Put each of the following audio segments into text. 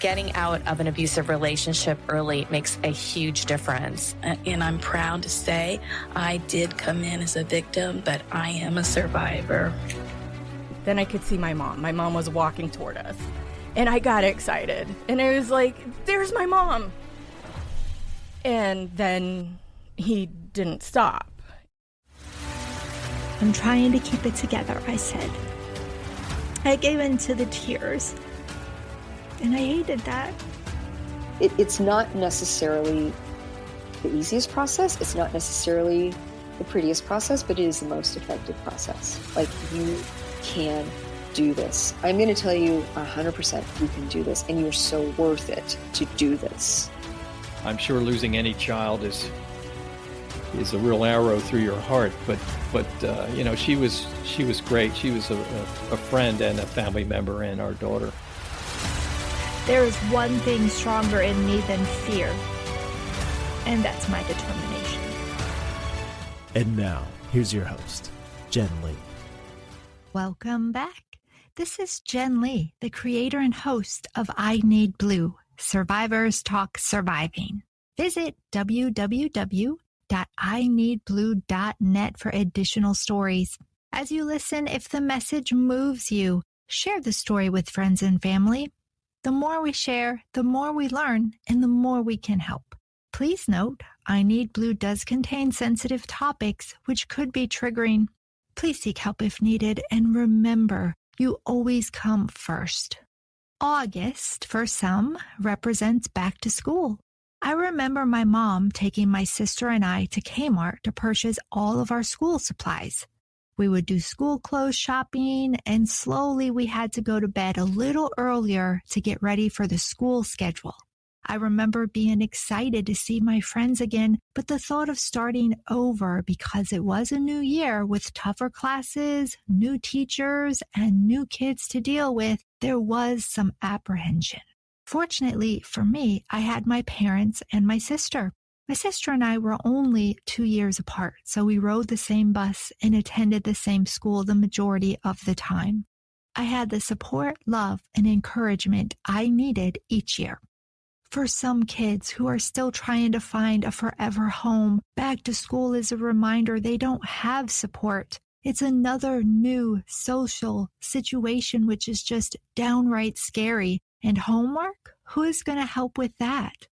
getting out of an abusive relationship early makes a huge difference. And I'm proud to say I did come in as a victim, but I am a survivor. Then I could see my mom. My mom was walking toward us. And I got excited. And I was like, there's my mom. And then he didn't stop. I'm trying to keep it together, I said. I gave in to the tears. And I hated that. It's not necessarily the easiest process. It's not necessarily the prettiest process, but it is the most effective process. Like, you can do this. I'm going to tell you 100% you can do this, and you're so worth it to do this. I'm sure losing any child is a real arrow through your heart, but you know, she was great. She was a friend and a family member and our daughter. There is one thing stronger in me than fear, and that's my determination. And now, here's your host, Jen Lee. Welcome back. This is Jen Lee, the creator and host of I Need Blue, Survivors Talk Surviving. Visit www.ineedblue.net for additional stories. As you listen, if the message moves you, share the story with friends and family. The more we share, the more we learn, and the more we can help. Please note, I Need Blue does contain sensitive topics which could be triggering. Please seek help if needed, and remember, you always come first. August, for some, represents back to school. I remember my mom taking my sister and I to Kmart to purchase all of our school supplies. We would do school clothes shopping, and slowly we had to go to bed a little earlier to get ready for the school schedule. I remember being excited to see my friends again, but the thought of starting over because it was a new year with tougher classes, new teachers, and new kids to deal with, there was some apprehension. Fortunately for me, I had my parents and my sister. My sister and I were only 2 years apart, so we rode the same bus and attended the same school the majority of the time. I had the support, love, and encouragement I needed each year. For some kids who are still trying to find a forever home, back to school is a reminder they don't have support. It's another new social situation which is just downright scary. And homework? Who is going to help with that?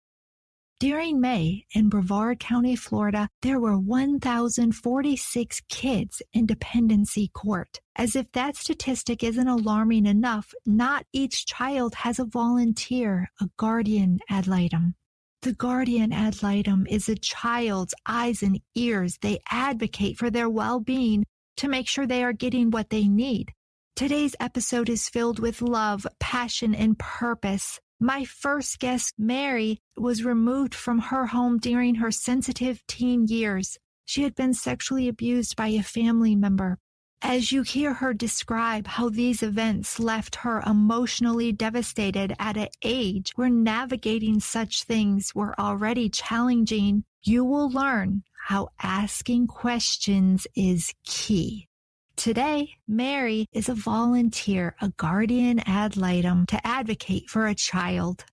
During May in Brevard County, Florida, there were 1,046 kids in dependency court. As if that statistic isn't alarming enough, not each child has a volunteer, a guardian ad litem. The guardian ad litem is a child's eyes and ears. They advocate for their well-being to make sure they are getting what they need. Today's episode is filled with love, passion, and purpose. My first guest, Mary, was removed from her home during her sensitive teen years. She had been sexually abused by a family member. As you hear her describe how these events left her emotionally devastated at an age where navigating such things were already challenging, you will learn how asking questions is key. Today, Mary is a volunteer, a guardian ad litem to advocate for a child.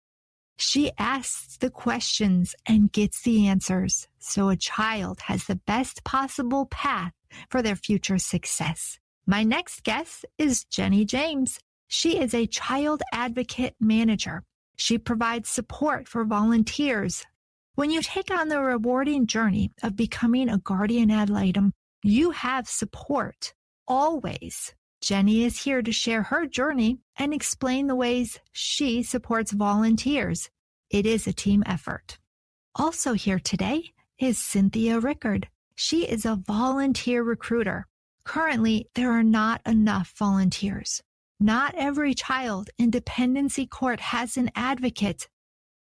She asks the questions and gets the answers, so a child has the best possible path for their future success. My next guest is Jenny James. She is a child advocate manager. She provides support for volunteers. When you take on the rewarding journey of becoming a guardian ad litem, you have support. Always. Jenny is here to share her journey and explain the ways she supports volunteers. It is a team effort. Also here today is Cynthia Rickard. She is a volunteer recruiter. Currently, there are not enough volunteers. Not every child in dependency court has an advocate.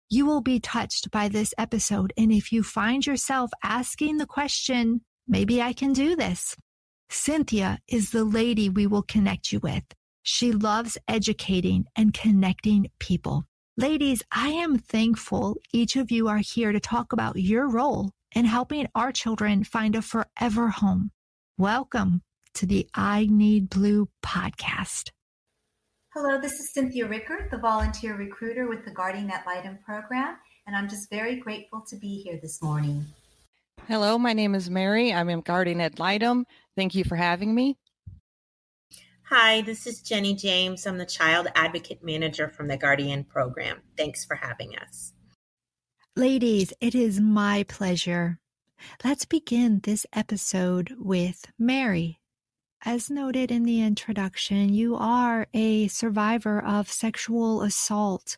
You will be touched by this episode, and if you find yourself asking the question, maybe I can do this, Cynthia is the lady we will connect you with. She loves educating and connecting people. Ladies, I am thankful each of you are here to talk about your role in helping our children find a forever home. Welcome to the I Need Blue podcast. Hello, this is Cynthia Rickard, the volunteer recruiter with the Guardian Ad Litem program, and I'm just very grateful to be here this morning. Hello, my name is Mary. I'm in Guardian Ad Litem. Thank you for having me. Hi, this is Jenny James. I'm the Child Advocate Manager from the Guardian program. Thanks for having us. Ladies, it is my pleasure. Let's begin this episode with Mary. As noted in the introduction, you are a survivor of sexual assault,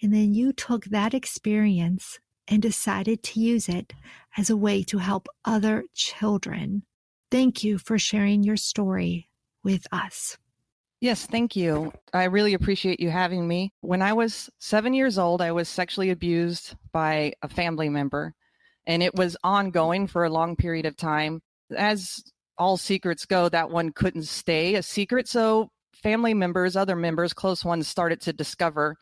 and then you took that experience and decided to use it as a way to help other children. Thank you for sharing your story with us. Yes, thank you. I really appreciate you having me. When I was 7 years old, I was sexually abused by a family member, and it was ongoing for a long period of time. As all secrets go, that one couldn't stay a secret. So family members, other members, close ones started to discover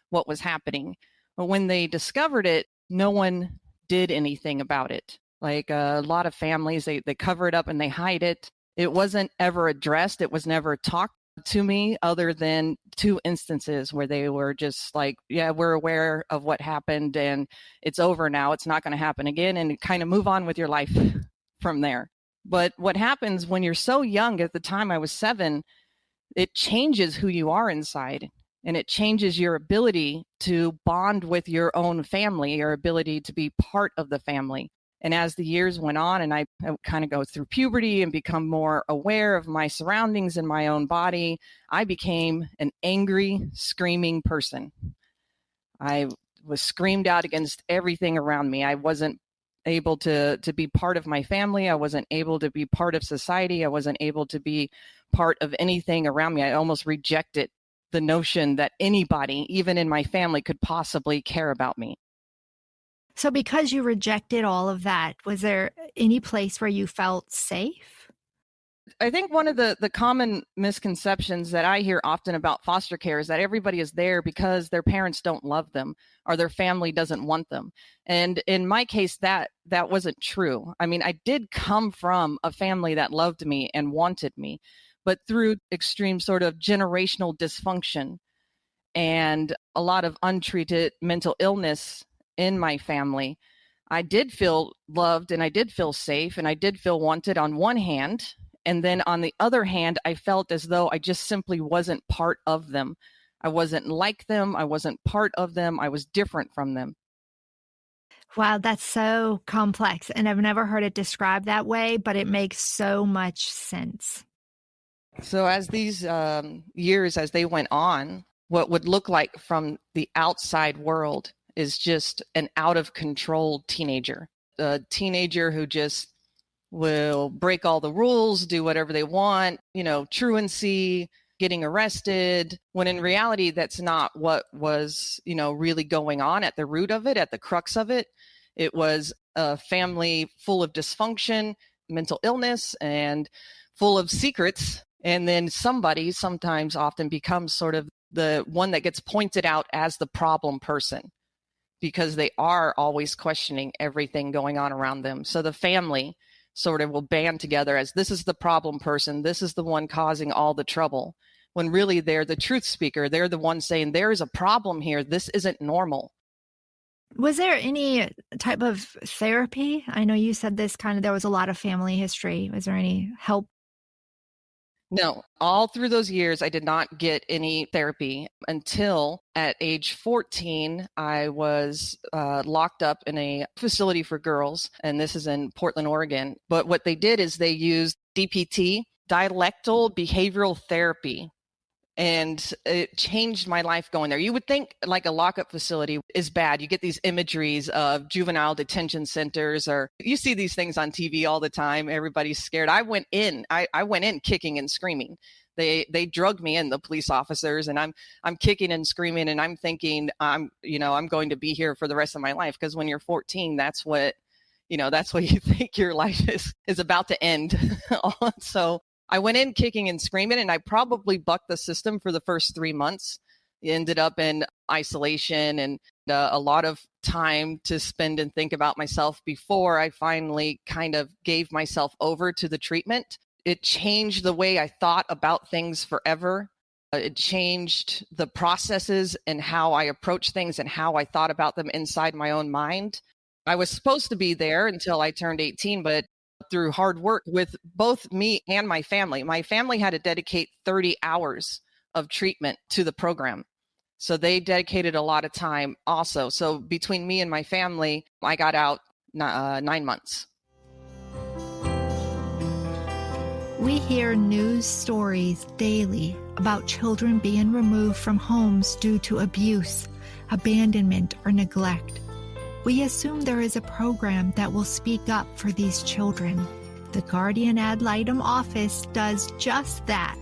what was happening. But when they discovered it, no one did anything about it. Like a lot of families, they cover it up and they hide it. It wasn't ever addressed. It was never talked to me other than 2 instances where they were just like, yeah, we're aware of what happened and it's over now. It's not going to happen again, and kind of move on with your life from there. But what happens when you're so young, at the time I was 7, it changes who you are inside, and it changes your ability to bond with your own family, your ability to be part of the family. And as the years went on and I kind of go through puberty and become more aware of my surroundings and my own body, I became an angry, screaming person. I was screamed out against everything around me. I wasn't able to be part of my family. I wasn't able to be part of society. I wasn't able to be part of anything around me. I almost rejected the notion that anybody, even in my family, could possibly care about me. So because you rejected all of that, was there any place where you felt safe? I think one of the common misconceptions that I hear often about foster care is that everybody is there because their parents don't love them or their family doesn't want them. And in my case, that wasn't true. I mean, I did come from a family that loved me and wanted me, but through extreme sort of generational dysfunction and a lot of untreated mental illness in my family, I did feel loved and I did feel safe and I did feel wanted on one hand. And then on the other hand, I felt as though I just simply wasn't part of them. I wasn't like them. I wasn't part of them. I was different from them. Wow, that's so complex. And I've never heard it described that way, but it makes so much sense. So as these years, as they went on, what would look like from the outside world is just an out of control teenager, a teenager who just will break all the rules, do whatever they want, truancy, getting arrested, when in reality, that's not what was, really going on at the root of it, at the crux of it. It was a family full of dysfunction, mental illness, and full of secrets. And then somebody sometimes often becomes sort of the one that gets pointed out as the problem person because they are always questioning everything going on around them. So the family sort of will band together as this is the problem person. This is the one causing all the trouble, when really they're the truth speaker. They're the one saying there is a problem here. This isn't normal. Was there any type of therapy? I know you said there was a lot of family history. Was there any help? No, all through those years, I did not get any therapy until at age 14, I was locked up in a facility for girls, and this is in Portland, Oregon. But what they did is they used DPT, dialectal behavioral therapy, and it changed my life going there. You would think like a lockup facility is bad. You get these imageries of juvenile detention centers, or you see these things on TV all the time. Everybody's scared. I went in kicking and screaming. They drugged me in, the police officers, and I'm kicking and screaming, and I'm thinking I'm going to be here for the rest of my life, because when you're 14, that's what you think your life is about to end. So I went in kicking and screaming, and I probably bucked the system for the first 3 months. Ended up in isolation and a lot of time to spend and think about myself before I finally kind of gave myself over to the treatment. It changed the way I thought about things forever. It changed the processes and how I approach things and how I thought about them inside my own mind. I was supposed to be there until I turned 18, but through hard work with both me and my family had to dedicate 30 hours of treatment to the program. So they dedicated a lot of time also. So between me and my family, I got out 9 months. We hear news stories daily about children being removed from homes due to abuse, abandonment, or neglect. We assume there is a program that will speak up for these children. The Guardian Ad Litem office does just that.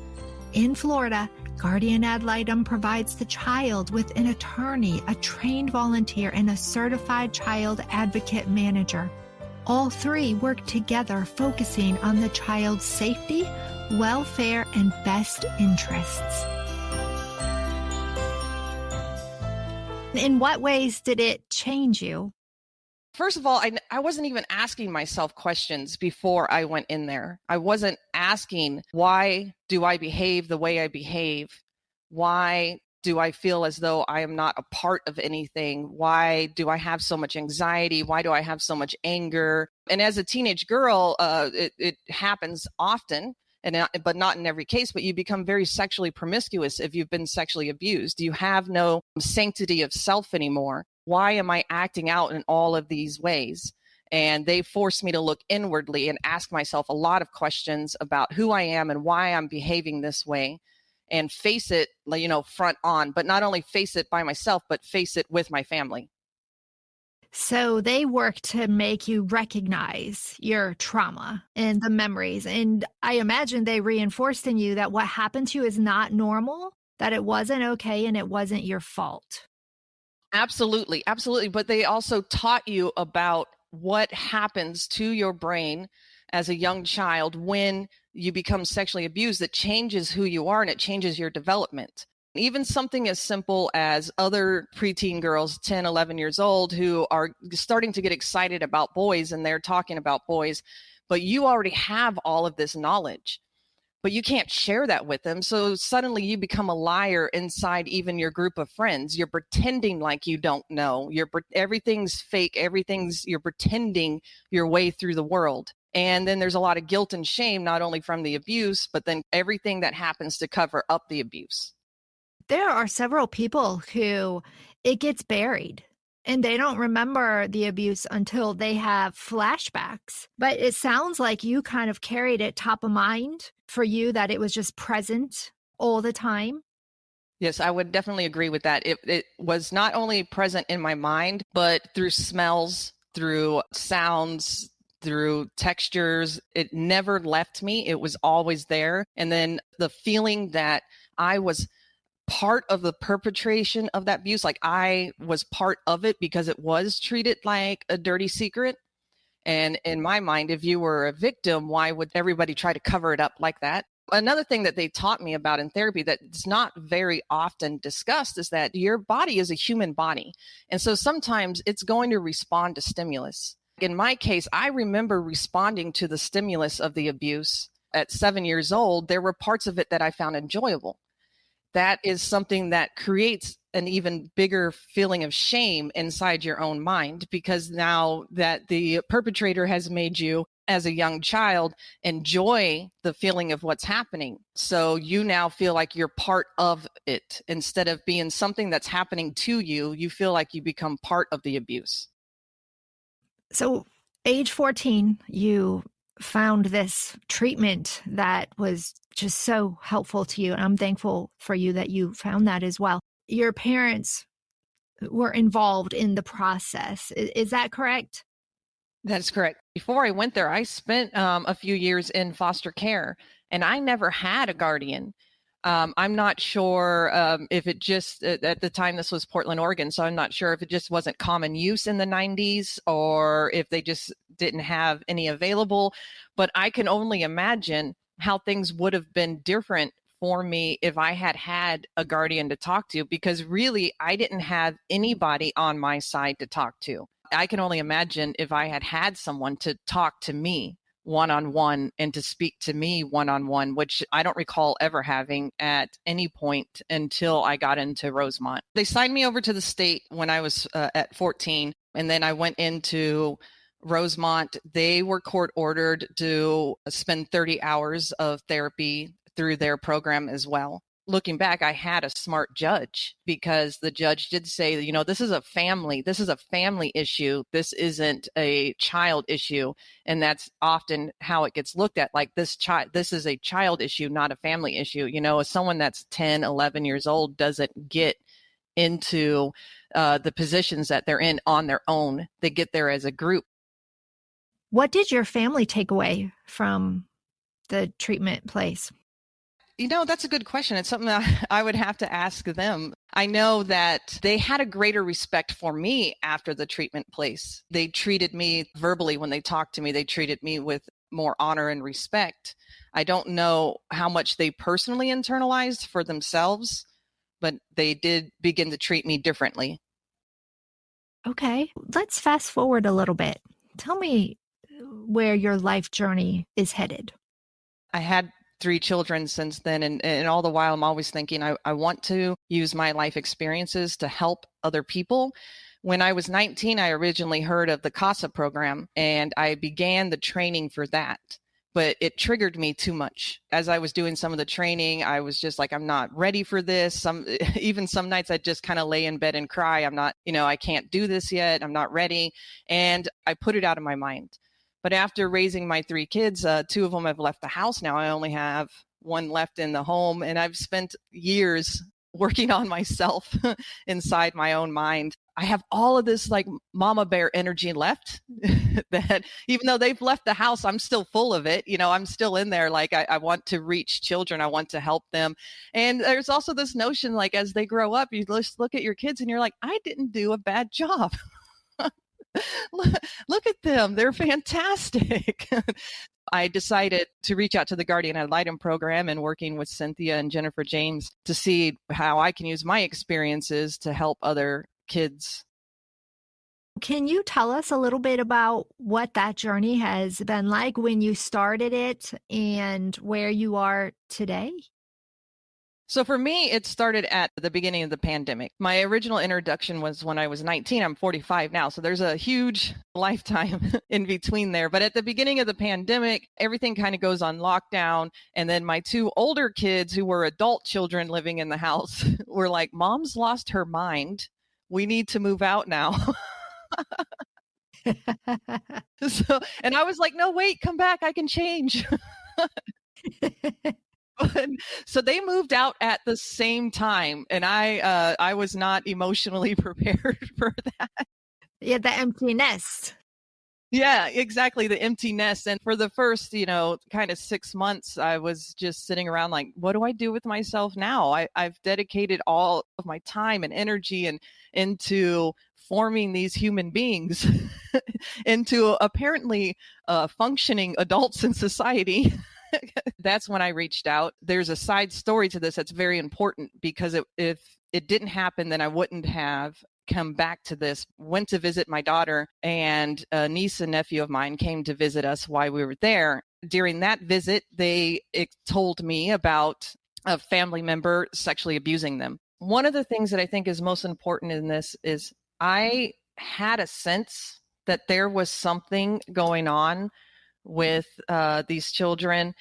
In Florida, Guardian Ad Litem provides the child with an attorney, a trained volunteer, and a certified child advocate manager. All three work together, focusing on the child's safety, welfare, and best interests. In what ways did it change you? First of all, I wasn't even asking myself questions before I went in there. I wasn't asking, why do I behave the way I behave? Why do I feel as though I am not a part of anything? Why do I have so much anxiety? Why do I have so much anger? And as a teenage girl, it happens often, but not in every case, but you become very sexually promiscuous if you've been sexually abused. You have no sanctity of self anymore. Why am I acting out in all of these ways? And they forced me to look inwardly and ask myself a lot of questions about who I am and why I'm behaving this way, and face it, front on, but not only face it by myself, but face it with my family. So they work to make you recognize your trauma and the memories. And I imagine they reinforced in you that what happened to you is not normal, that it wasn't okay, and it wasn't your fault. Absolutely. Absolutely. But they also taught you about what happens to your brain as a young child when you become sexually abused. That changes who you are and it changes your development. Even something as simple as other preteen girls, 10, 11 years old, who are starting to get excited about boys and they're talking about boys, but you already have all of this knowledge, but you can't share that with them. So suddenly you become a liar inside even your group of friends. You're pretending like you don't know. Everything's fake. You're pretending your way through the world. And then there's a lot of guilt and shame, not only from the abuse, but then everything that happens to cover up the abuse. There are several people who it gets buried and they don't remember the abuse until they have flashbacks. But it sounds like you kind of carried it top of mind for you, that it was just present all the time. Yes, I would definitely agree with that. It was not only present in my mind, but through smells, through sounds, through textures. It never left me. It was always there. And then the feeling that I was part of the perpetration of that abuse, like I was part of it because it was treated like a dirty secret. And in my mind, if you were a victim, why would everybody try to cover it up like that? Another thing that they taught me about in therapy that's not very often discussed is that your body is a human body. And so sometimes it's going to respond to stimulus. In my case, I remember responding to the stimulus of the abuse at 7 years old. There were parts of it that I found enjoyable. That is something that creates an even bigger feeling of shame inside your own mind, because now that the perpetrator has made you, as a young child, enjoy the feeling of what's happening. So you now feel like you're part of it. Instead of being something that's happening to you, you feel like you become part of the abuse. So age 14, you found this treatment that was just so helpful to you. And I'm thankful for you that you found that as well. Your parents were involved in the process. Is that correct? That's correct. Before I went there, I spent a few years in foster care, and I never had a guardian. I'm not sure if it just, at the time, this was Portland, Oregon, so I'm not sure if it just wasn't common use in the 90s or if they just didn't have any available. But I can only imagine how things would have been different for me if I had had a guardian to talk to, because really I didn't have anybody on my side to talk to. I can only imagine if I had had someone to talk to me one-on-one and to speak to me one-on-one, which I don't recall ever having at any point until I got into Rosemont. They signed me over to the state when I was at 14, and then I went into Rosemont. They were court ordered to spend 30 hours of therapy through their program as well. Looking back, I had a smart judge, because the judge did say, this is a family issue. This isn't a child issue. And that's often how it gets looked at. Like, this is a child issue, not a family issue. Someone that's 10, 11 years old doesn't get into the positions that they're in on their own. They get there as a group. What did your family take away from the treatment place? That's a good question. It's something that I would have to ask them. I know that they had a greater respect for me after the treatment place. They treated me verbally when they talked to me. They treated me with more honor and respect. I don't know how much they personally internalized for themselves, but they did begin to treat me differently. Okay, let's fast forward a little bit. Tell me where your life journey is headed. I had 3 children since then. And all the while, I'm always thinking, I want to use my life experiences to help other people. When I was 19, I originally heard of the CASA program, and I began the training for that. But it triggered me too much. As I was doing some of the training, I was just like, I'm not ready for this. Even some nights I'd just kind of lay in bed and cry. I'm not, I can't do this yet. I'm not ready. And I put it out of my mind. But after raising my 3 kids, 2 of them have left the house now. I only have 1 left in the home. And I've spent years working on myself inside my own mind. I have all of this like mama bear energy left that even though they've left the house, I'm still full of it. I'm still in there. Like I want to reach children. I want to help them. And there's also this notion, like, as they grow up, you just look at your kids and you're like, I didn't do a bad job. Look at them. They're fantastic. I decided to reach out to the Guardian Ad Litem program and working with Cynthia and Jennifer James to see how I can use my experiences to help other kids. Can you tell us a little bit about what that journey has been like when you started it and where you are today? So for me, it started at the beginning of the pandemic. My original introduction was when I was 19. I'm 45 now. So there's a huge lifetime in between there. But at the beginning of the pandemic, everything kind of goes on lockdown. And then my 2 older kids, who were adult children living in the house, were like, Mom's lost her mind. We need to move out now. And I was like, no, wait, come back. I can change. So they moved out at the same time, and I was not emotionally prepared for that. Yeah, the empty nest. Yeah, exactly. The empty nest. And for the first, kind of 6 months, I was just sitting around like, what do I do with myself now? I've dedicated all of my time and energy into forming these human beings into apparently functioning adults in society. That's when I reached out. There's a side story to this that's very important, because if it didn't happen, then I wouldn't have come back to this. Went to visit my daughter, and a niece and nephew of mine came to visit us while we were there. During that visit, they told me about a family member sexually abusing them. One of the things that I think is most important in this is I had a sense that there was something going on with these children.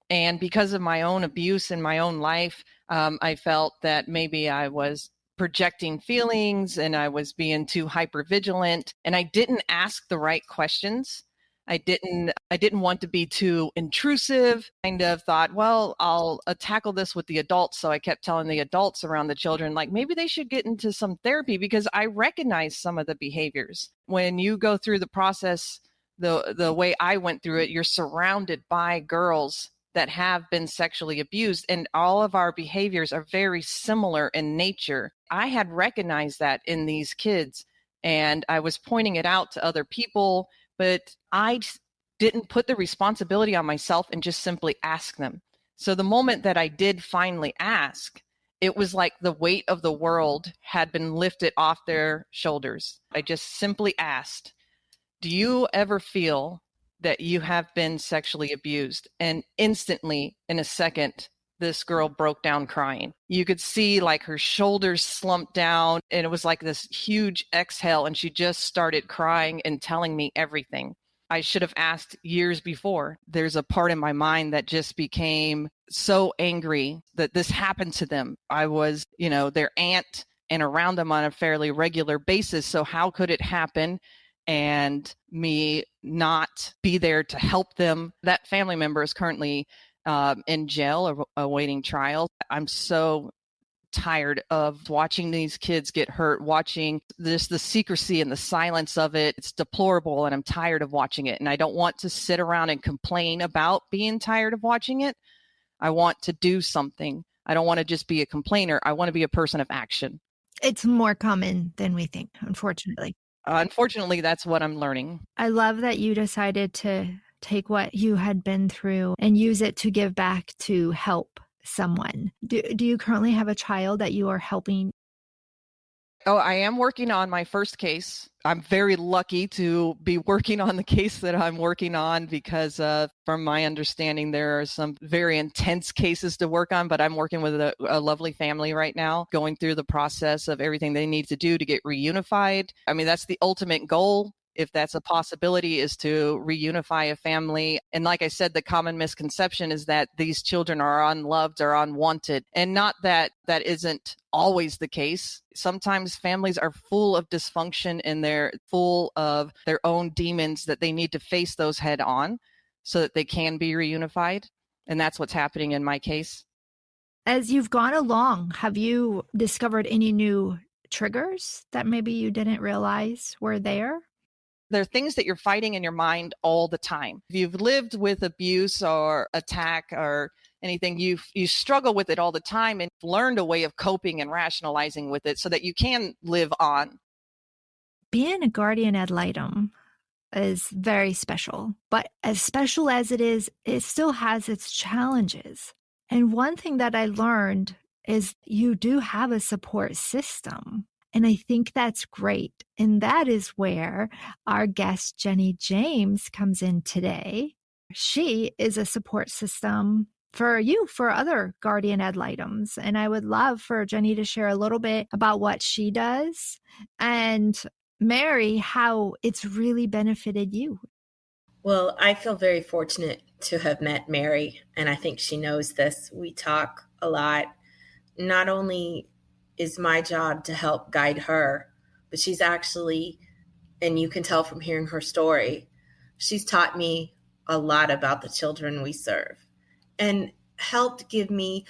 And because of my own abuse in my own life, I felt that maybe I was projecting feelings and I was being too hypervigilant, and I didn't ask the right questions. I didn't want to be too intrusive. Kind of thought, well, I'll tackle this with the adults. So I kept telling the adults around the children, like, maybe they should get into some therapy, because I recognize some of the behaviors. When you go through the process, the way I went through it, you're surrounded by girls that have been sexually abused, and all of our behaviors are very similar in nature. I had recognized that in these kids, and I was pointing it out to other people, but I didn't put the responsibility on myself and just simply ask them. So the moment that I did finally ask, it was like the weight of the world had been lifted off their shoulders. I just simply asked, do you ever feel that you have been sexually abused. And instantly, in a second, this girl broke down crying. You could see like her shoulders slumped down, and it was like this huge exhale, and she just started crying and telling me everything. I should have asked years before. There's a part in my mind that just became so angry that this happened to them. I was, their aunt and around them on a fairly regular basis. So how could it happen and me not be there to help them? That family member is currently in jail or awaiting trial. I'm so tired of watching these kids get hurt, watching the secrecy and the silence of it. It's deplorable, and I'm tired of watching it. And I don't want to sit around and complain about being tired of watching it. I want to do something. I don't want to just be a complainer. I want to be a person of action. It's more common than we think, unfortunately. Unfortunately, that's what I'm learning. I love that you decided to take what you had been through and use it to give back to help someone. Do you currently have a child that you are helping? Oh, I am working on my first case. I'm very lucky to be working on the case that I'm working on because from my understanding, there are some very intense cases to work on, but I'm working with a lovely family right now, going through the process of everything they need to do to get reunified. I mean, that's the ultimate goal. If that's a possibility, is to reunify a family. And like I said, the common misconception is that these children are unloved or unwanted. And not that that isn't always the case. Sometimes families are full of dysfunction and they're full of their own demons that they need to face those head on so that they can be reunified. And that's what's happening in my case. As you've gone along, have you discovered any new triggers that maybe you didn't realize were there? There are things that you're fighting in your mind all the time. If you've lived with abuse or attack or anything, you struggle with it all the time and learned a way of coping and rationalizing with it so that you can live on. Being a guardian ad litem is very special, but as special as it is, it still has its challenges. And one thing that I learned is you do have a support system. And I think that's great. And that is where our guest, Jenny James, comes in today. She is a support system for you, for other guardian ad litems. And I would love for Jenny to share a little bit about what she does, and Mary, how it's really benefited you. Well, I feel very fortunate to have met Mary, and I think she knows this. We talk a lot. Not only is my job to help guide her, but she's actually, and you can tell from hearing her story, she's taught me a lot about the children we serve and helped give me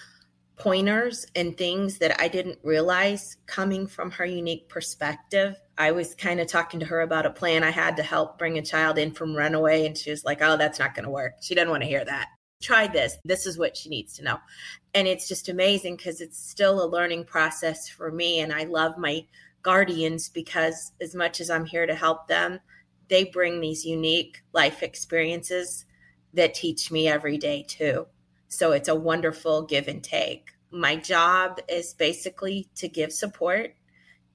pointers and things that I didn't realize coming from her unique perspective. I was kind of talking to her about a plan I had to help bring a child in from runaway, and she was like, oh, that's not going to work. She doesn't want to hear that. Try this. This is what she needs to know. And it's just amazing because it's still a learning process for me. And I love my guardians because as much as I'm here to help them, they bring these unique life experiences that teach me every day too. So it's a wonderful give and take. My job is basically to give support.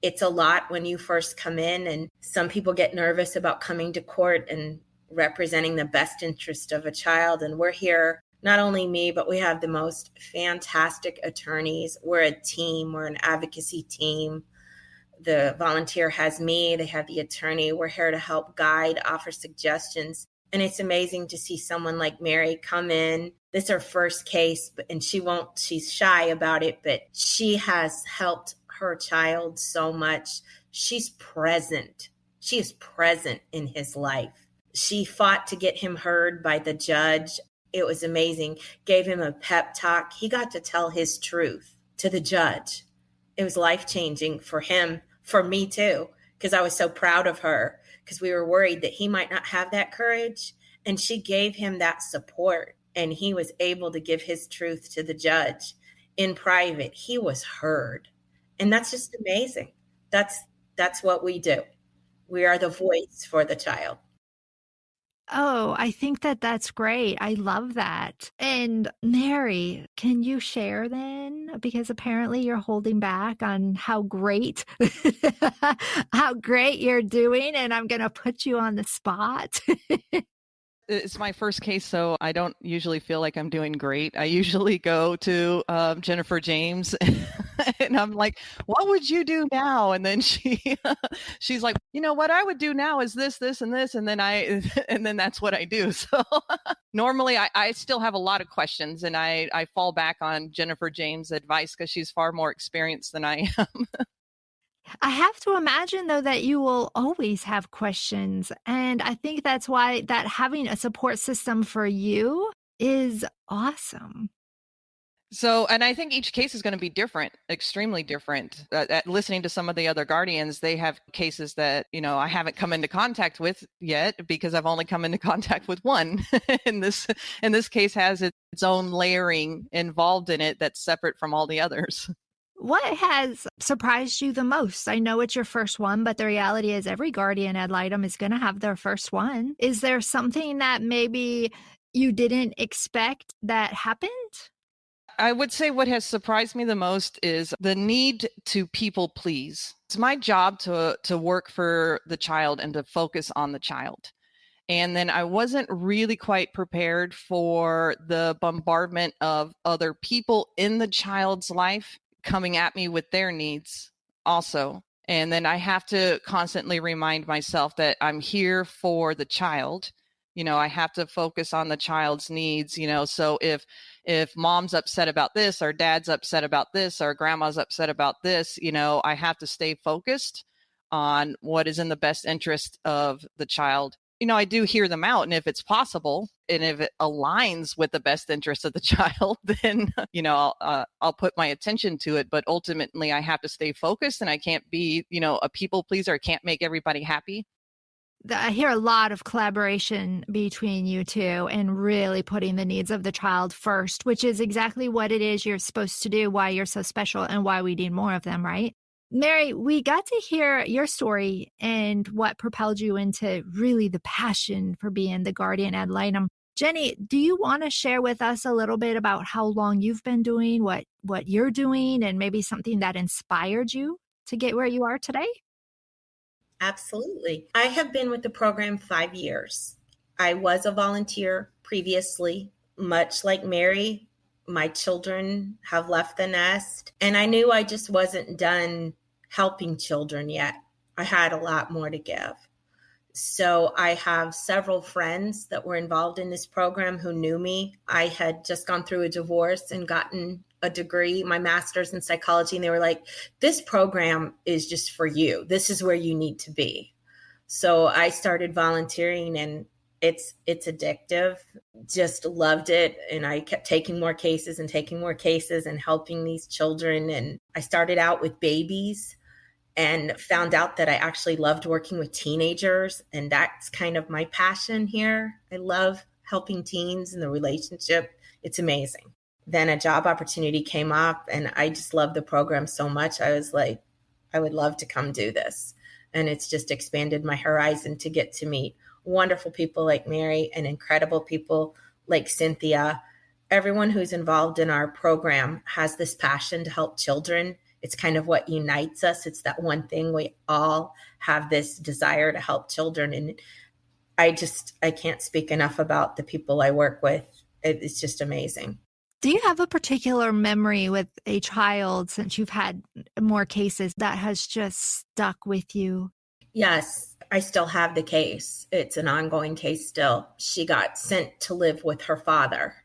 It's a lot when you first come in, and some people get nervous about coming to court and representing the best interest of a child. And we're here, not only me, but we have the most fantastic attorneys. We're a team. We're an advocacy team. The volunteer has me. They have the attorney. We're here to help guide, offer suggestions. And it's amazing to see someone like Mary come in. This is her first case, and she's shy about it, but she has helped her child so much. She's present. She is present in his life. She fought to get him heard by the judge. It was amazing. Gave him a pep talk. He got to tell his truth to the judge. It was life-changing for him, for me too, because I was so proud of her, because we were worried that he might not have that courage. And she gave him that support, and he was able to give his truth to the judge in private. He was heard. And that's just amazing. That's what we do. We are the voice for the child. Oh, I think that's great. I love that. And Mary, can you share then? Because apparently you're holding back on how great, how great you're doing. And I'm going to put you on the spot. It's my first case, so I don't usually feel like I'm doing great. I usually go to Jennifer James and I'm like, what would you do now? And then she's like, what I would do now is this, this, and this. And then and then that's what I do. So normally I still have a lot of questions, and I fall back on Jennifer James' advice because she's far more experienced than I am. I have to imagine, though, that you will always have questions. And I think that's why that having a support system for you is awesome. So, and I think each case is going to be different, extremely different. Listening to some of the other guardians, they have cases that, I haven't come into contact with yet because I've only come into contact with one. And this case has its own layering involved in it that's separate from all the others. What has surprised you the most? I know it's your first one, but the reality is every Guardian Ad Litem is going to have their first one. Is there something that maybe you didn't expect that happened? I would say what has surprised me the most is the need to people please. It's my job to work for the child and to focus on the child. And then I wasn't really quite prepared for the bombardment of other people in the child's life coming at me with their needs also. And then I have to constantly remind myself that I'm here for the child. I have to focus on the child's needs, so if mom's upset about this, or dad's upset about this, or grandma's upset about this, I have to stay focused on what is in the best interest of the child. I do hear them out. And if it's possible, and if it aligns with the best interest of the child, then, I'll put my attention to it. But ultimately, I have to stay focused, and I can't be, a people pleaser. I can't make everybody happy. I hear a lot of collaboration between you two and really putting the needs of the child first, which is exactly what it is you're supposed to do, why you're so special and why we need more of them, right? Mary, we got to hear your story and what propelled you into really the passion for being the Guardian Ad Litem. Jenny, do you want to share with us a little bit about how long you've been doing what you're doing, and maybe something that inspired you to get where you are today? Absolutely. I have been with the program 5 years. I was a volunteer previously. Much like Mary, my children have left the nest, and I knew I just wasn't done helping children yet. I had a lot more to give. So I have several friends that were involved in this program who knew me. I had just gone through a divorce and gotten a degree, my master's in psychology, and they were like, this program is just for you. This is where you need to be. So I started volunteering, and it's addictive. Just loved it. And I kept taking more cases and helping these children. And I started out with babies and found out that I actually loved working with teenagers. And that's kind of my passion here. I love helping teens and the relationship. It's amazing. Then a job opportunity came up, and I just love the program so much. I was like, I would love to come do this. And it's just expanded my horizon to get to meet wonderful people like Mary and incredible people like Cynthia. Everyone who's involved in our program has this passion to help children. It's kind of what unites us. It's that one thing. We all have this desire to help children. And I can't speak enough about the people I work with. It's just amazing. Do you have a particular memory with a child, since you've had more cases, that has just stuck with you? Yes, I still have the case. It's an ongoing case still. She got sent to live with her father,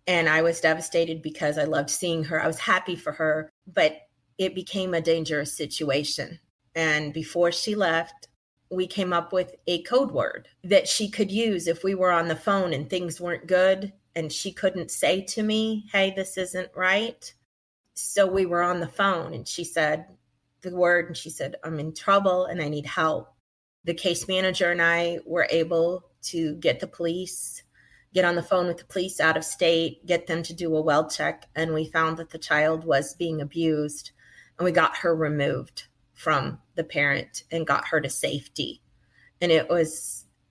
and I was devastated because I loved seeing her. I was happy for her, but it became a dangerous situation. And before she left, we came up with a code word that she could use if we were on the phone and things weren't good. And she couldn't say to me, hey, this isn't right. So we were on the phone, and she said the word, and she said, I'm in trouble and I need help. The case manager and I were able to get the police, get on the phone with the police out of state, get them to do a well check. And we found that the child was being abused, and we got her removed from the parent and got her to safety. And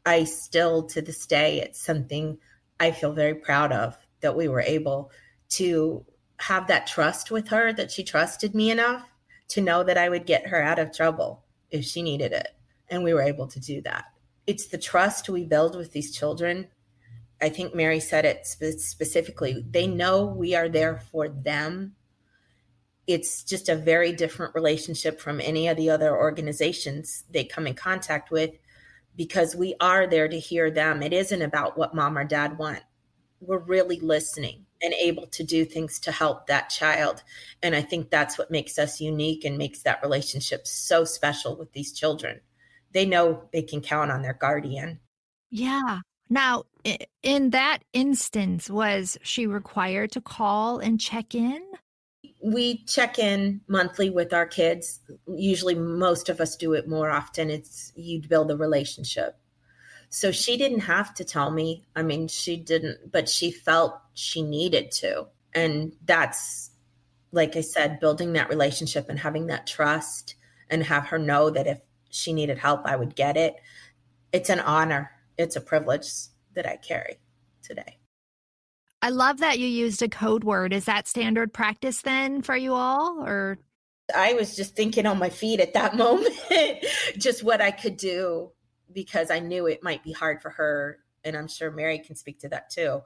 I still to this day, it's something I feel very proud of, that we were able to have that trust with her, that she trusted me enough to know that I would get her out of trouble if she needed it. And we were able to do that. It's the trust we build with these children I think Mary said it specifically. They know we are there for them. It's just a very different relationship from any of the other organizations they come in contact with, because we are there to hear them. It isn't about what mom or dad want. We're really listening and able to do things to help that child. And I think that's what makes us unique and makes that relationship so special with these children. They know they can count on their guardian. Yeah. Now, in that instance, was she required to call and check in? We check in monthly with our kids. Usually most of us do it more often. It's you build a relationship. So she didn't have to tell me. I mean, she didn't, but she felt she needed to. And that's, like I said, building that relationship and having that trust, and have her know that if she needed help, I would get it. It's an honor. It's a privilege that I carry today. I love that you used a code word. Is that standard practice then for you all, or? I was just thinking on my feet at that moment, just what I could do, because I knew it might be hard for her. And I'm sure Mary can speak to that too.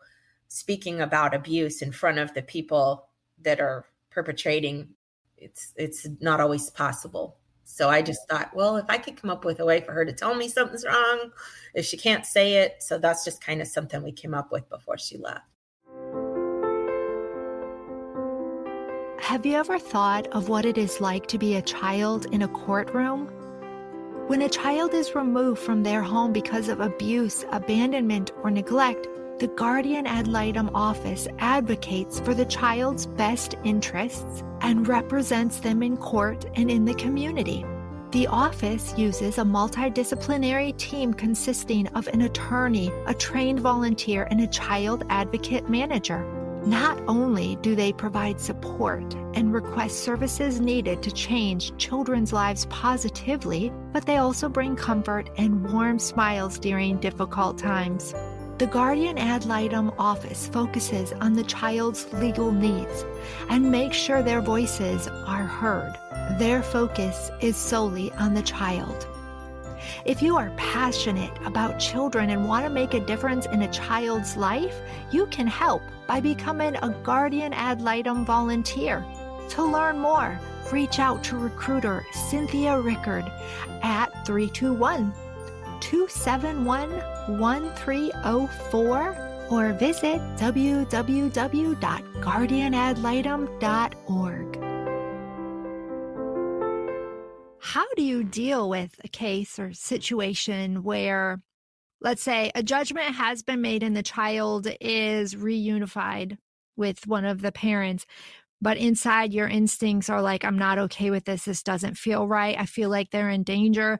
Speaking about abuse in front of the people that are perpetrating, it's not always possible. So I just thought, well, if I could come up with a way for her to tell me something's wrong, if she can't say it. So that's just kind of something we came up with before she left. Have you ever thought of what it is like to be a child in a courtroom? When a child is removed from their home because of abuse, abandonment, or neglect, the Guardian Ad Litem office advocates for the child's best interests and represents them in court and in the community. The office uses a multidisciplinary team consisting of an attorney, a trained volunteer, and a child advocate manager. Not only do they provide support and request services needed to change children's lives positively, but they also bring comfort and warm smiles during difficult times. The Guardian Ad Litem office focuses on the child's legal needs and makes sure their voices are heard. Their focus is solely on the child. If you are passionate about children and want to make a difference in a child's life, you can help by becoming a Guardian Ad Litem volunteer. To learn more, reach out to recruiter Cynthia Rickard at 321-271-1304 or visit www.guardianadlitem.org. How do you deal with a case or situation where, let's say, a judgment has been made and the child is reunified with one of the parents, but inside your instincts are like, I'm not okay with this. This doesn't feel right. I feel like they're in danger,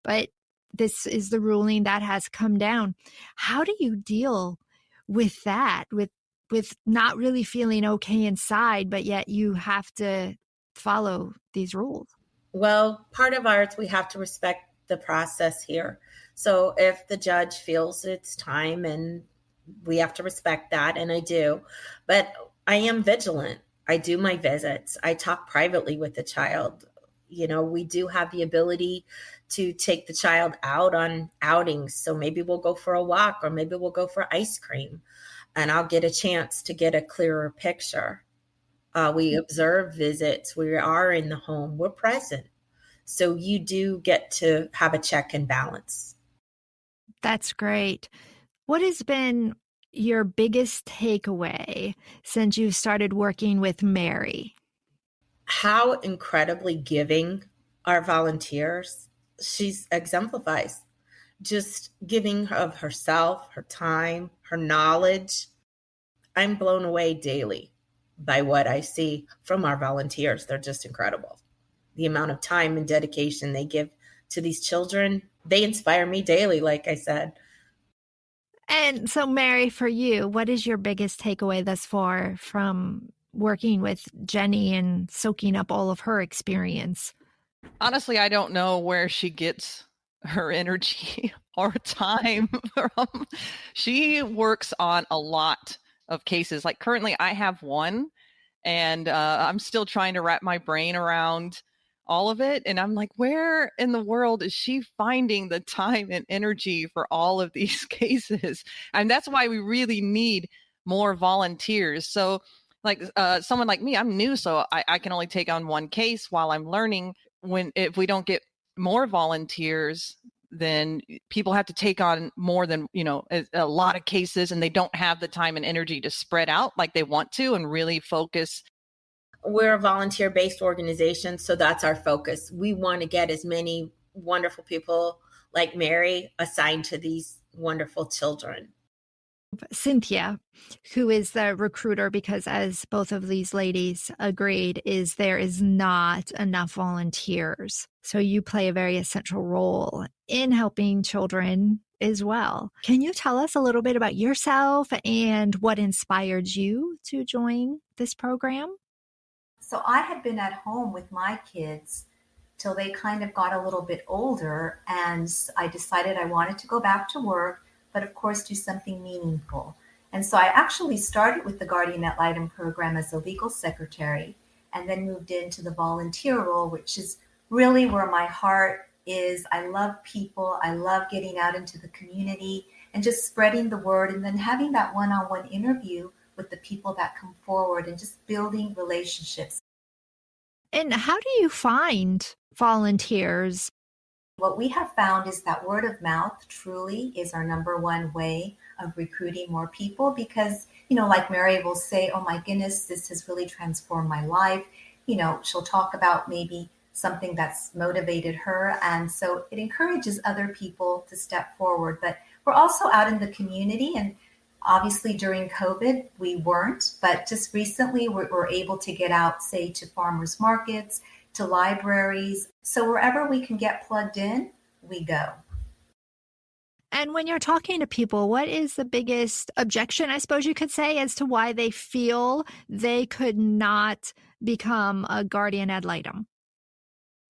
but this is the ruling that has come down. How do you deal with that, with not really feeling okay inside, but yet you have to follow these rules? Well, part of ours, we have to respect the process here. So if the judge feels it's time, and we have to respect that, and I do. But I am vigilant. I do my visits. I talk privately with the child. You know, we do have the ability to take the child out on outings. So maybe we'll go for a walk, or maybe we'll go for ice cream, and I'll get a chance to get a clearer picture. We observe visits. We are in the home. We're present. So you do get to have a check and balance. That's great. What has been your biggest takeaway since you started working with Mary? How incredibly giving our volunteers. She exemplifies just giving of herself, her time, her knowledge. I'm blown away daily by what I see from our volunteers. They're just incredible. The amount of time and dedication they give to these children, they inspire me daily, like I said. And so, Mary, for you, what is your biggest takeaway thus far from working with Jenny and soaking up all of her experience? Honestly, I don't know where she gets her energy or time from. She works on a lot of cases. Like currently I have one, and I'm still trying to wrap my brain around all of it. And I'm like, where in the world is she finding the time and energy for all of these cases? And that's why we really need more volunteers. So like someone like me, I'm new, so I can only take on one case while I'm learning. If we don't get more volunteers, then people have to take on more than, a lot of cases, and they don't have the time and energy to spread out like they want to and really focus. We're a volunteer-based organization, so that's our focus. We want to get as many wonderful people like Mary assigned to these wonderful children. Cynthia, who is the recruiter, because as both of these ladies agreed, there is not enough volunteers. So you play a very essential role in helping children as well. Can you tell us a little bit about yourself and what inspired you to join this program? So I had been at home with my kids till they kind of got a little bit older, and I decided I wanted to go back to work, but of course do something meaningful. And so I actually started with the Guardian Ad Litem program as a legal secretary, and then moved into the volunteer role, which is really where my heart is. I love people. I love getting out into the community and just spreading the word, and then having that one-on-one interview with the people that come forward and just building relationships. And how do you find volunteers? What we have found is that word of mouth truly is our number one way of recruiting more people, because, like Mary will say, oh my goodness, this has really transformed my life. She'll talk about maybe something that's motivated her. And so it encourages other people to step forward. But we're also out in the community, and obviously during COVID, we weren't, but just recently we're able to get out, say, to farmers markets, to libraries. So wherever we can get plugged in, we go. And when you're talking to people, what is the biggest objection, I suppose you could say, as to why they feel they could not become a Guardian Ad Litem?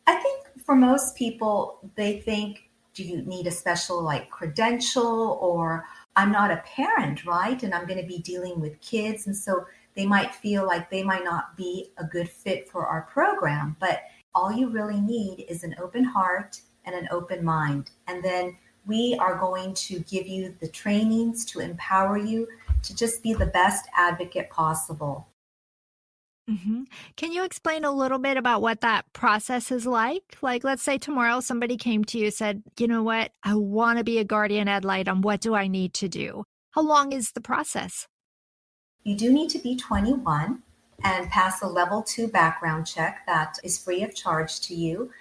I think for most people, they think, do you need a special credential, or I'm not a parent, right? And I'm going to be dealing with kids. And so they might feel like they might not be a good fit for our program. But all you really need is an open heart and an open mind. And then we are going to give you the trainings to empower you to just be the best advocate possible. Mm-hmm. Can you explain a little bit about what that process is like? Like, let's say tomorrow somebody came to you and said, you know what, I want to be a Guardian Ad Litem. What do I need to do? How long is the process? You do need to be 21 and pass a level 2 background check that is free of charge to you.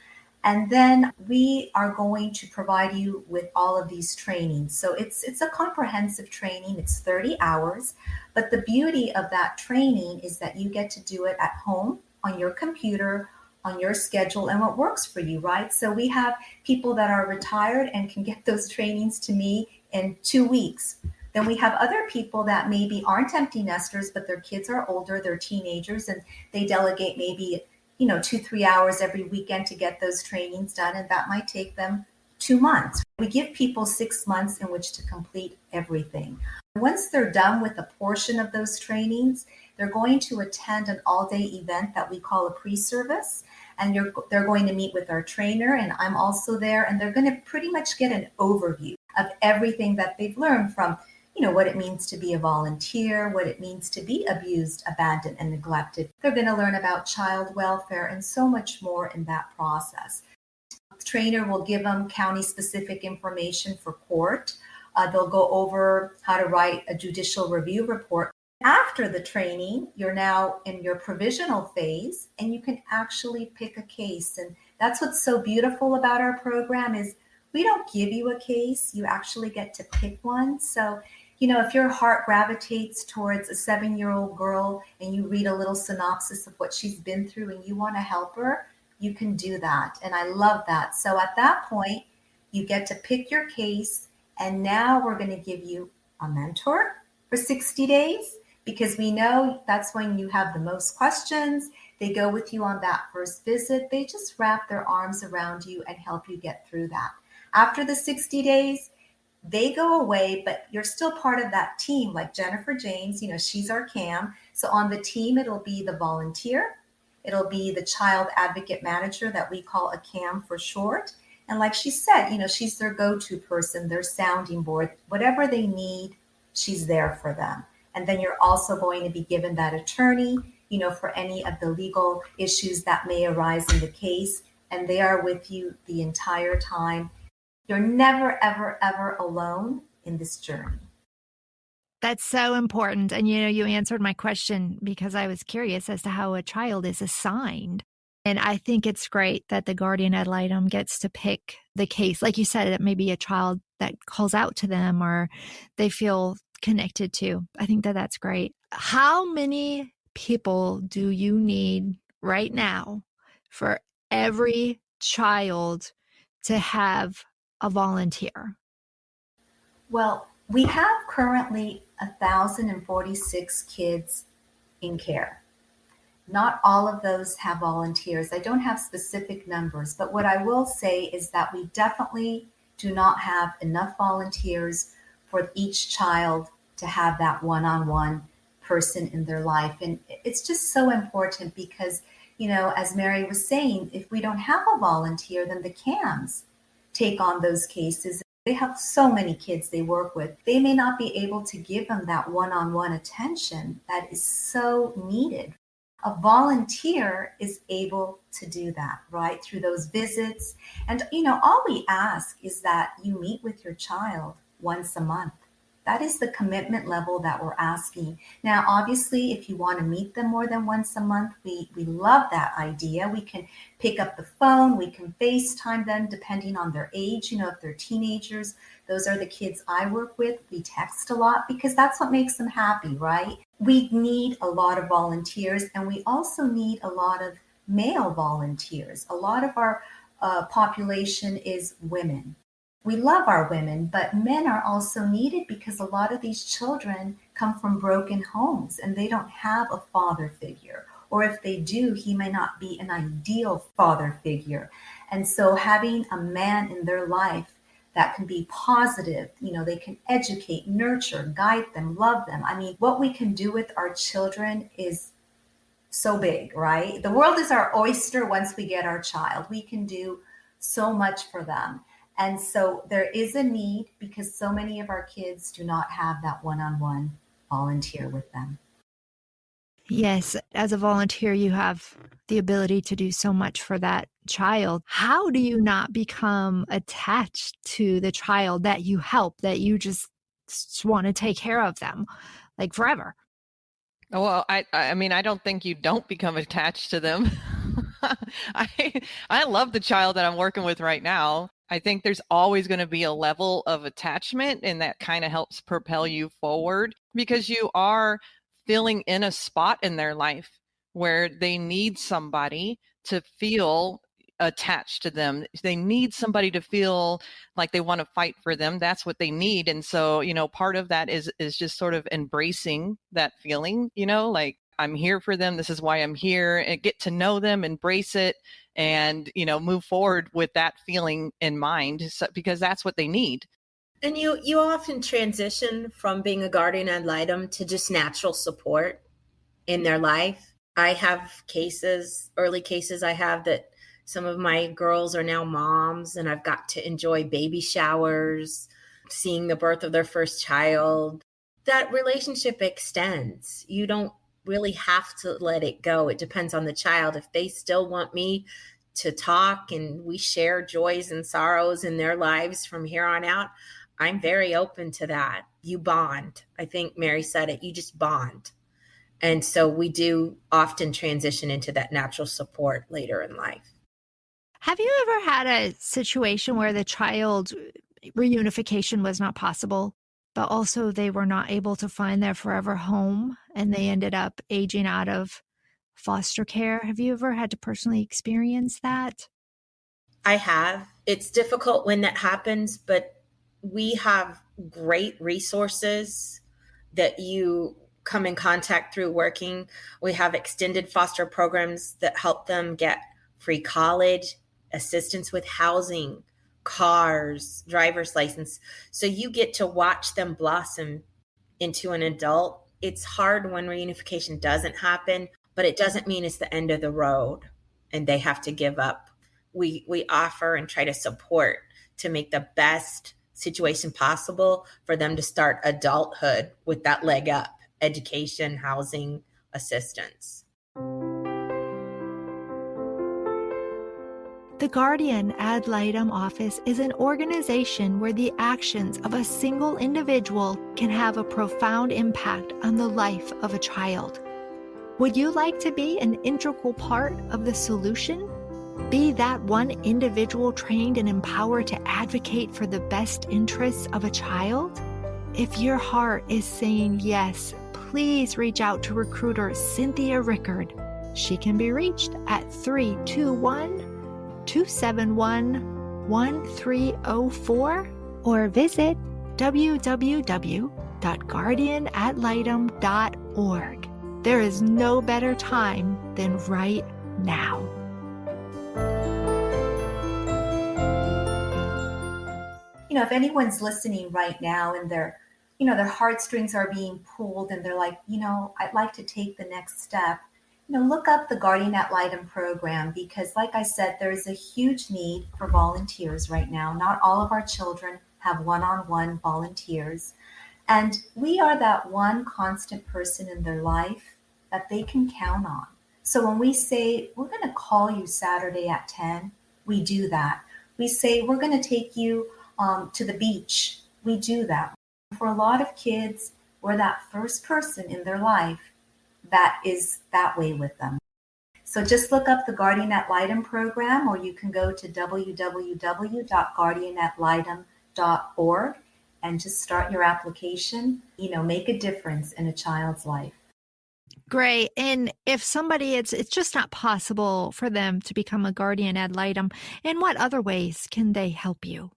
And then we are going to provide you with all of these trainings. So it's a comprehensive training. It's 30 hours. But the beauty of that training is that you get to do it at home, on your computer, on your schedule, and what works for you, right? So we have people that are retired and can get those trainings to me in 2 weeks. Then we have other people that maybe aren't empty nesters, but their kids are older, they're teenagers, and they delegate maybe 2-3 hours every weekend to get those trainings done, and that might take them 2 months. We give people 6 months in which to complete everything. Once they're done with a portion of those trainings, they're going to attend an all-day event that we call a pre-service, and they're going to meet with our trainer, and I'm also there, and they're going to pretty much get an overview of everything that they've learned, from what it means to be a volunteer, what it means to be abused, abandoned, and neglected. They're going to learn about child welfare and so much more in that process. The trainer will give them county-specific information for court. They'll go over how to write a judicial review report. After the training, you're now in your provisional phase, and you can actually pick a case. And that's what's so beautiful about our program is we don't give you a case. You actually get to pick one. So if your heart gravitates towards a 7-year-old girl and you read a little synopsis of what she's been through and you want to help her, you can do that. And I love that. So at that point, you get to pick your case. And now we're going to give you a mentor for 60 days, because we know that's when you have the most questions. They go with you on that first visit. They just wrap their arms around you and help you get through that. After the 60 days, they go away, but you're still part of that team. Like Jennifer James, she's our CAM. So on the team, it'll be the volunteer, It'll be the child advocate manager that we call a CAM for short. And like she said, she's their go-to person, their sounding board. Whatever they need, she's there for them. And then you're also going to be given that attorney, for any of the legal issues that may arise in the case. And they are with you the entire time. You're never, ever, ever alone in this journey. That's so important. And, you answered my question because I was curious as to how a child is assigned. And I think it's great that the Guardian Ad Litem gets to pick the case. Like you said, it may be a child that calls out to them or they feel connected to. I think that that's great. How many people do you need right now for every child to have a volunteer? Well, we have currently 1,046 kids in care. Not all of those have volunteers. I don't have specific numbers, but what I will say is that we definitely do not have enough volunteers for each child to have that one-on-one person in their life. And it's just so important because, as Mary was saying, if we don't have a volunteer, then the CAMs take on those cases. They have so many kids they work with. They may not be able to give them that one-on-one attention that is so needed. A volunteer is able to do that, right? Through those visits. And, all we ask is that you meet with your child once a month. That is the commitment level that we're asking. Now, obviously, if you want to meet them more than once a month, we love that idea. We can pick up the phone. We can FaceTime them depending on their age. If they're teenagers, those are the kids I work with. We text a lot because that's what makes them happy, right? We need a lot of volunteers, and we also need a lot of male volunteers. A lot of our population is women. We love our women, but men are also needed because a lot of these children come from broken homes and they don't have a father figure. Or if they do, he may not be an ideal father figure. And so having a man in their life that can be positive, they can educate, nurture, guide them, love them. I mean, what we can do with our children is so big, right? The world is our oyster once we get our child. We can do so much for them. And so there is a need because so many of our kids do not have that one-on-one volunteer with them. Yes, as a volunteer, you have the ability to do so much for that child. How do you not become attached to the child that you help, that you just want to take care of them like forever? Well, I mean, I don't think you don't become attached to them. I love the child that I'm working with right now. I think there's always going to be a level of attachment, and that kind of helps propel you forward because you are filling in a spot in their life where they need somebody to feel attached to them. They need somebody to feel like they want to fight for them. That's what they need. And so, part of that is just sort of embracing that feeling, like I'm here for them. This is why I'm here, and get to know them, embrace it, and, move forward with that feeling in mind because that's what they need. And you often transition from being a guardian ad litem to just natural support in their life. I have early cases I have that some of my girls are now moms, and I've got to enjoy baby showers, seeing the birth of their first child. That relationship extends. You don't really have to let it go. It depends on the child. If they still want me to talk and we share joys and sorrows in their lives from here on out, I'm very open to that. You bond. I think Mary said it. You just bond. And so we do often transition into that natural support later in life. Have you ever had a situation where the child reunification was not possible, but also they were not able to find their forever home and they ended up aging out of foster care? Have you ever had to personally experience that? I have. It's difficult when that happens, but we have great resources that you come in contact through working. We have extended foster programs that help them get free college, assistance with housing, cars, driver's license. So you get to watch them blossom into an adult. It's hard when reunification doesn't happen, but it doesn't mean it's the end of the road and they have to give up. We offer and try to support to make the best situation possible for them to start adulthood with that leg up: education, housing, assistance. The Guardian Ad Litem office is an organization where the actions of a single individual can have a profound impact on the life of a child. Would you like to be an integral part of the solution? Be that one individual trained and empowered to advocate for the best interests of a child? If your heart is saying yes, please reach out to recruiter Cynthia Rickard. She can be reached at 321-271-1304 or visit www.guardianadlitem.org. There is no better time than right now. If anyone's listening right now and their heartstrings are being pulled and they're like, I'd like to take the next step, look up the Guardian Ad Litem program, because like I said, there is a huge need for volunteers right now. Not all of our children have one-on-one volunteers. And we are that one constant person in their life that they can count on. So when we say, we're going to call you Saturday at 10, we do that. We say, we're going to take you to the beach. We do that. For a lot of kids, we're that first person in their life that is that way with them. So just look up the Guardian Ad Litem program, or you can go to www.guardianadlitem.org and just start your application. Make a difference in a child's life. Great. And if somebody, it's just not possible for them to become a Guardian Ad Litem, in what other ways can they help you?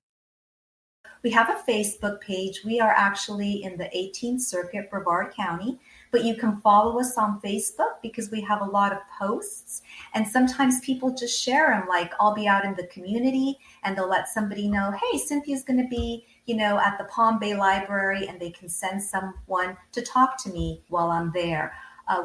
We have a Facebook page. We are actually in the 18th Circuit, Brevard County, but you can follow us on Facebook because we have a lot of posts. And sometimes people just share them, like I'll be out in the community and they'll let somebody know, hey, Cynthia's going to be, at the Palm Bay Library, and they can send someone to talk to me while I'm there.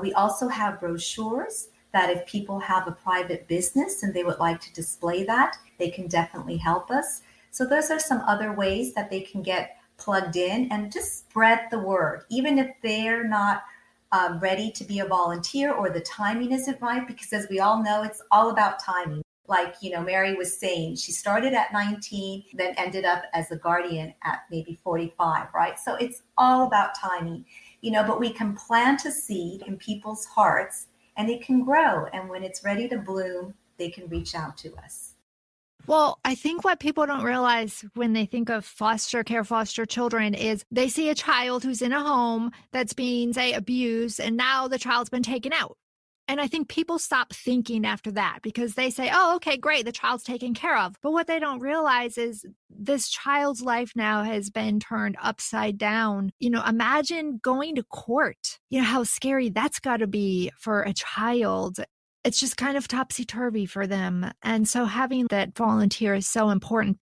We also have brochures that if people have a private business and they would like to display that, they can definitely help us. So those are some other ways that they can get plugged in and just spread the word, even if they're not ready to be a volunteer or the timing isn't right, because as we all know, it's all about timing. Like, Mary was saying, she started at 19, then ended up as a guardian at maybe 45, right? So it's all about timing, but we can plant a seed in people's hearts and it can grow. And when it's ready to bloom, they can reach out to us. Well, I think what people don't realize when they think of foster care, foster children, is they see a child who's in a home that's being, say, abused, and now the child's been taken out. And I think people stop thinking after that because they say, oh, okay, great, the child's taken care of. But what they don't realize is this child's life now has been turned upside down. Imagine going to court. How scary that's got to be for a child. It's just kind of topsy-turvy for them. And so having that volunteer is so important.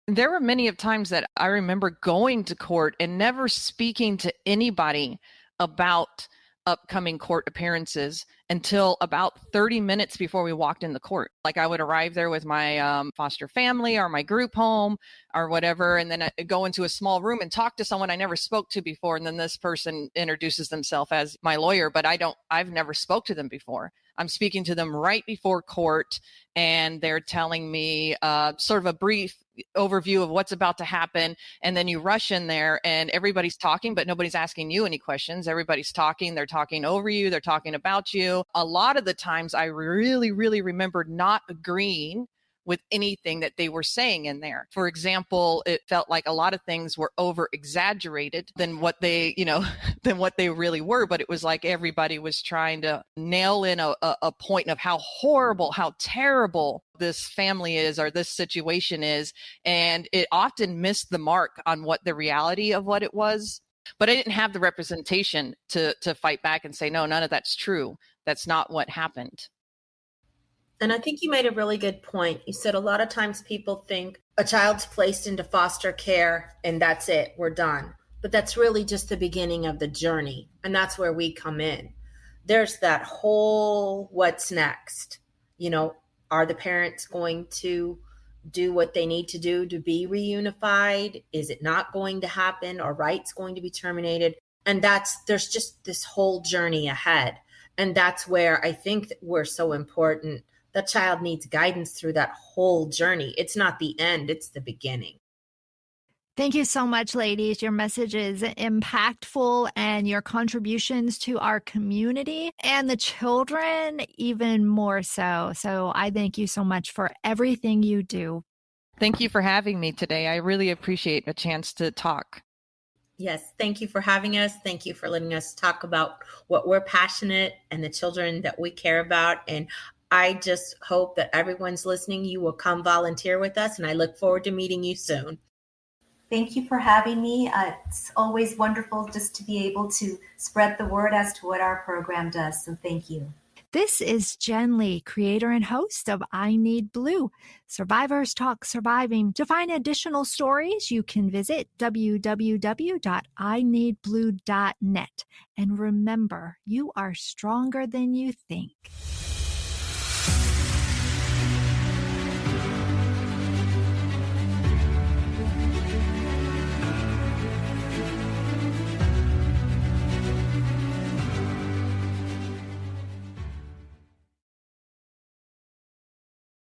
There were many of times that I remember going to court and never speaking to anybody about upcoming court appearances until about 30 minutes before we walked in the court. Like I would arrive there with my foster family or my group home or whatever, and then I'd go into a small room and talk to someone I never spoke to before. And then this person introduces themselves as my lawyer, but I've never spoke to them before. I'm speaking to them right before court, and they're telling me sort of a brief overview of what's about to happen. And then you rush in there and everybody's talking, but nobody's asking you any questions. Everybody's talking. They're talking over you. They're talking about you. A lot of the times I really, really remember not agreeing with anything that they were saying in there. For example, it felt like a lot of things were over exaggerated than what they, than what they really were. But it was like everybody was trying to nail in a point of how horrible, how terrible this family is or this situation is. And it often missed the mark on what the reality of what it was. But I didn't have the representation to fight back and say, no, none of that's true. That's not what happened. And I think you made a really good point. You said a lot of times people think a child's placed into foster care and that's it, we're done. But that's really just the beginning of the journey. And that's where we come in. there's that whole what's next. You know, are the parents going to do what they need to do to be reunified? Is it not going to happen? Are rights going to be terminated? And there's just this whole journey ahead. And that's where I think that we're so important. The child needs guidance through that whole journey. It's not the end, it's the beginning. Thank you so much, ladies. Your message is impactful, and your contributions to our community and the children even more so. So I thank you so much for everything you do. Thank you for having me today. I really appreciate a chance to talk. Yes, thank you for having us. Thank you for letting us talk about what we're passionate and the children that we care about. And I just hope that everyone's listening. You will come volunteer with us, and I look forward to meeting you soon. Thank you for having me. It's always wonderful just to be able to spread the word as to what our program does. So thank you. This is Jen Lee, creator and host of I Need Blue, Survivors Talk Surviving. To find additional stories, you can visit www.ineedblue.net. And remember, you are stronger than you think.